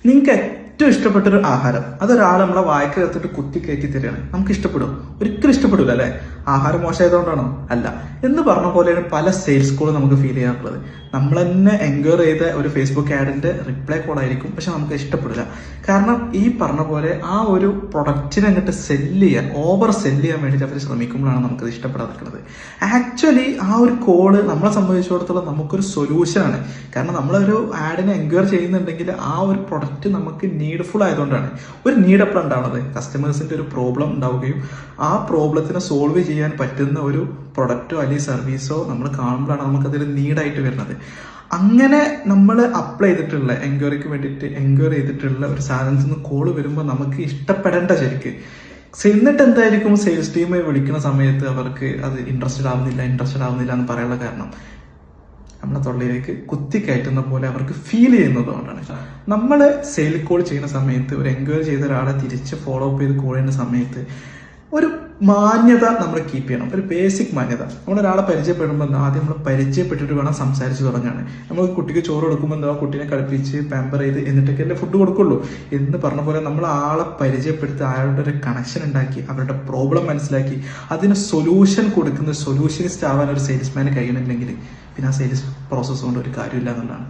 നിങ്ങൾക്ക് ഏറ്റവും ഇഷ്ടപ്പെട്ടൊരു ആഹാരം അതൊരാൾ നമ്മളെ വായക്കകത്തിട്ട് കുത്തി കയറ്റി തരികയാണ്, നമുക്ക് ഇഷ്ടപ്പെടും? ഒരിക്കലും ഇഷ്ടപ്പെടില്ല അല്ലെ? ആഹാരം മോശമായതുകൊണ്ടാണോ? അല്ല. എന്ന് പറഞ്ഞ പോലെയാണ് പല സെയിൽസ് കോളും നമുക്ക് ഫീൽ ചെയ്യാറുള്ളത്. നമ്മൾ തന്നെ എൻക്വയറി ചെയ്ത ഒരു ഫേസ്ബുക്ക് ആഡിന്റെ റിപ്ലൈ കോൾ ആയിരിക്കും, പക്ഷെ നമുക്ക് ഇഷ്ടപ്പെടില്ല. കാരണം ഈ പറഞ്ഞ പോലെ ആ ഒരു പ്രൊഡക്റ്റിനെ അങ്ങോട്ട് സെല്ല് ചെയ്യാൻ, ഓവർ സെല്ല് ചെയ്യാൻ വേണ്ടിയിട്ട് അവർ ശ്രമിക്കുമ്പോഴാണ് നമുക്കത് ഇഷ്ടപ്പെടാതിരിക്കുന്നത്. ആക്ച്വലി ആ ഒരു കോള് നമ്മളെ സംബന്ധിച്ചിടത്തോളം നമുക്കൊരു സൊല്യൂഷനാണ്. കാരണം നമ്മളൊരു ആഡിനെ എൻക്വയറി ചെയ്യുന്നുണ്ടെങ്കിൽ ആ ഒരു പ്രൊഡക്റ്റ് നമുക്ക് നീഡ്ഫുൾ ആയതുകൊണ്ടാണ്. ഒരു നീഡ് എപ്പോഴാണ് ഉണ്ടാവുന്നത്? കസ്റ്റമേഴ്സിന്റെ ഒരു പ്രോബ്ലം ഉണ്ടാവുകയും ആ പ്രോബ്ലത്തിനെ സോൾവ് ചെയ്യാൻ പറ്റുന്ന ഒരു പ്രൊഡക്റ്റോ അല്ലെങ്കിൽ സർവീസോ നമ്മൾ കാണുമ്പോഴാണ് നമുക്കതിൽ നീഡായിട്ട് വരുന്നത്. അങ്ങനെ നമ്മൾ അപ്ലൈ ചെയ്തിട്ടുള്ള എൻക്വയറിക്ക് വേണ്ടിയിട്ട് എൻക്വയറി ചെയ്തിട്ടുള്ള ഒരു സാധനത്തിൽ നിന്ന് കോള് വരുമ്പോൾ നമുക്ക് ഇഷ്ടപ്പെടേണ്ട ശരിക്ക്. എന്നിട്ട് എന്തായിരിക്കും സെയിൽസ് ടീം വിളിക്കുന്ന സമയത്ത് അവർക്ക് അത് ഇൻട്രസ്റ്റഡ് ആവുന്നില്ല എന്ന് പറയാനുള്ള കാരണം നമ്മളെ തൊള്ളയിലേക്ക് കുത്തിക്കയറ്റുന്ന പോലെ അവർക്ക് ഫീൽ ചെയ്യുന്നത് കൊണ്ടാണ്. നമ്മൾ സെയിൽ കോൾ ചെയ്യുന്ന സമയത്ത്, ഒരു എൻക്വയറി ചെയ്ത ഒരാളെ തിരിച്ച് ഫോളോ അപ്പ് ചെയ്ത് കോൾ ചെയ്യുന്ന സമയത്ത് ഒരു മാന്യത നമ്മൾ കീപ്പ് ചെയ്യണം. ഒരു ബേസിക് മാന്യത. നമ്മളൊരാളെ പരിചയപ്പെടുമ്പോൾ ആദ്യം നമ്മൾ പരിചയപ്പെട്ടിട്ട് വേണം സംസാരിച്ച് തുടങ്ങാണ്. നമ്മൾ കുട്ടിക്ക് ചോറ് കൊടുക്കുമ്പോൾ എന്താ, കുട്ടീനെ കളിപ്പിച്ച് പാമ്പർ ചെയ്ത് എന്നിട്ടൊക്കെ അല്ലേ ഫുഡ് കൊടുക്കുള്ളൂ എന്ന് പറഞ്ഞ പോലെ നമ്മൾ ആളെ പരിചയപ്പെടുത്തി അയാളുടെ ഒരു കണക്ഷൻ ഉണ്ടാക്കി അവരുടെ പ്രോബ്ലം മനസ്സിലാക്കി അതിന് സൊല്യൂഷൻ കൊടുക്കുന്ന സൊല്യൂഷനിസ്റ്റ് ആവാൻ ഒരു സെയിൽസ്മാന് കഴിയണമെങ്കിൽ പിന്നെ ആ സെയിൽസ് പ്രോസസ്സ് കൊണ്ട് ഒരു കാര്യമില്ല എന്നുള്ളതാണ്.